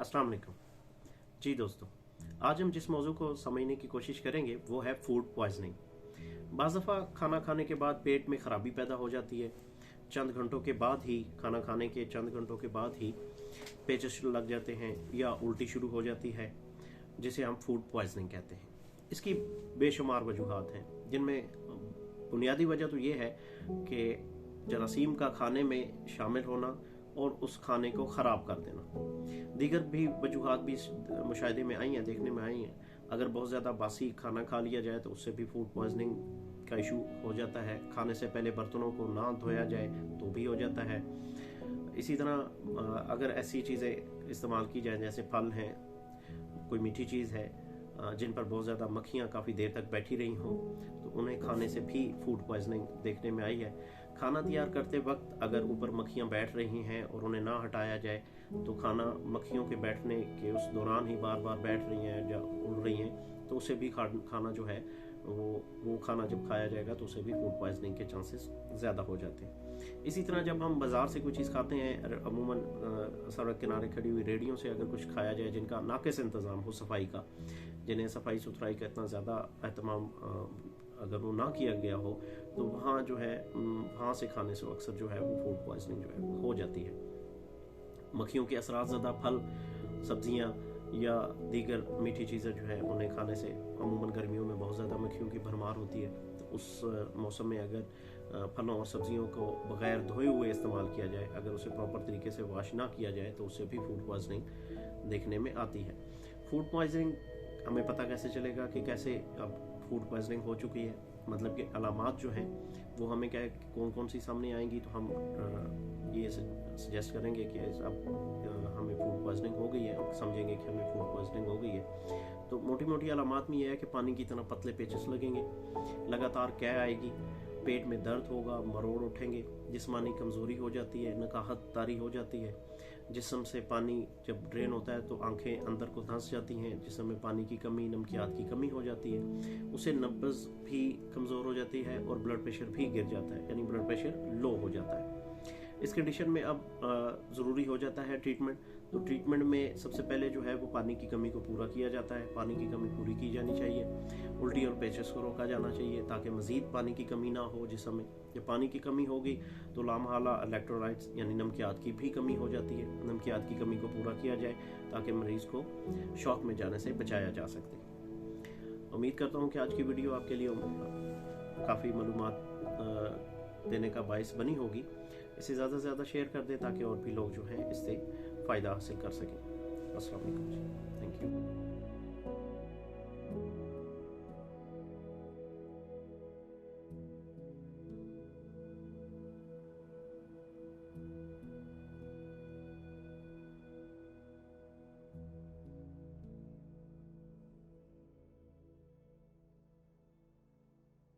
अस्सलाम वालेकुम। जी दोस्तों, आज हम जिस मौजू को समझने की कोशिश करेंगे वो है फूड पॉइजनिंग। बाज़ दफ़ा खाना खाने के बाद पेट में खराबी पैदा हो जाती है। चंद घंटों के बाद ही खाना खाने के चंद घंटों के बाद ही पेचिश लग जाते हैं या उल्टी शुरू हो जाती है, जिसे हम फूड पॉइजनिंग कहते हैं। इसकी बेशुमार वजूहात हैं, जिनमें बुनियादी वजह तो ये है कि जरासीम का खाने में शामिल होना और उस खाने को ख़राब कर देना। दीगर भी वजूहात भी मुशाहिदे में आई हैं, देखने में आई हैं। अगर बहुत ज़्यादा बासी खाना खा लिया जाए तो उससे भी फूड पॉइजनिंग का इशू हो जाता है। खाने से पहले बर्तनों को ना धोया जाए तो भी हो जाता है। इसी तरह अगर ऐसी चीज़ें इस्तेमाल की जाए जैसे फल हैं, कोई मीठी चीज़ है जिन पर बहुत ज़्यादा मक्खियाँ काफ़ी देर तक बैठी रही हों, तो उन्हें खाने से भी फूड पॉइजनिंग देखने में आई है। खाना तैयार करते वक्त अगर ऊपर मक्खियाँ बैठ रही हैं और उन्हें ना हटाया जाए तो खाना मक्खियों के बैठने के उस दौरान ही बार बार बैठ रही हैं या उड़ रही हैं, तो उसे भी खाना जो है वो खाना जब खाया जाएगा तो उसे भी फूड पॉइजनिंग के चांसेस ज़्यादा हो जाते हैं। इसी तरह जब हम बाज़ार से कोई चीज़ खाते हैं, अमूमन सड़क किनारे खड़ी हुई रेहड़ियों से अगर कुछ खाया जाए जिनका नाक़िस इंतज़ाम हो सफाई का, जिन्हें सफाई सुथराई का इतना ज़्यादा एहतमाम अगर वो ना किया गया हो, तो वहाँ जो है वहाँ से खाने से अक्सर जो है वो फूड पॉइजनिंग जो है हो जाती है। मक्खियों के असरात ज़्यादा फल, सब्जियाँ या दीगर मीठी चीज़ें जो है उन्हें खाने से अमूमन गर्मियों में बहुत ज़्यादा मक्खियों की भरमार होती है। तो उस मौसम में अगर फलों और सब्जियों को बग़ैर धोए हुए इस्तेमाल किया जाए, अगर उसे प्रॉपर तरीके से वॉश ना किया जाए, तो उससे भी फूड पॉइजनिंग देखने में आती है। फूड पॉइजनिंग हमें पता कैसे चलेगा कि कैसे अब फूड पॉइजनिंग हो चुकी है, मतलब कि अलामात जो हैं वो हमें क्या कौन कौन सी सामने आएंगी, तो हम ये सजेस्ट करेंगे कि अब हमें फूड पॉइजनिंग हो गई है और समझेंगे कि हमें फूड पॉइजनिंग हो गई है। तो मोटी मोटी अलामात में यह है कि पानी की तरह पतले पेचेस लगेंगे, लगातार कै आएगी, पेट में दर्द होगा, मरोड़ उठेंगे, जिस्मानी कमज़ोरी हो जाती है, नकाहत तारी हो जाती है, जिस्म से पानी जब ड्रेन होता है तो आंखें अंदर को धंस जाती हैं, जिस्म में पानी की कमी, नमकियात की कमी हो जाती है, उससे नब्ज़ भी कमज़ोर हो जाती है और ब्लड प्रेशर भी गिर जाता है, यानी ब्लड प्रेशर लो हो जाता है। इस कंडीशन में अब ज़रूरी हो जाता है ट्रीटमेंट। तो ट्रीटमेंट में सबसे पहले जो है वो पानी की कमी को पूरा किया जाता है। पानी की कमी पूरी की जानी चाहिए, उल्टी और पेचिश को रोका जाना चाहिए ताकि मज़ीद पानी की कमी ना हो जिस्म में। जब पानी की कमी होगी तो लामहला इलेक्ट्रोलाइट्स यानी नमकियात की भी कमी हो जाती है। नमकियात की कमी को पूरा किया जाए ताकि मरीज़ को शॉक में जाने से बचाया जा सके। उम्मीद करता हूँ कि आज की वीडियो आपके लिए काफ़ी मालूमात देने का बायस बनी होगी। इसे ज़्यादा से ज़्यादा शेयर कर दें ताकि और भी लोग जो हैं इससे फ़ायदा हासिल कर सकें। अस्सलाम वालेकुम, थैंक यू।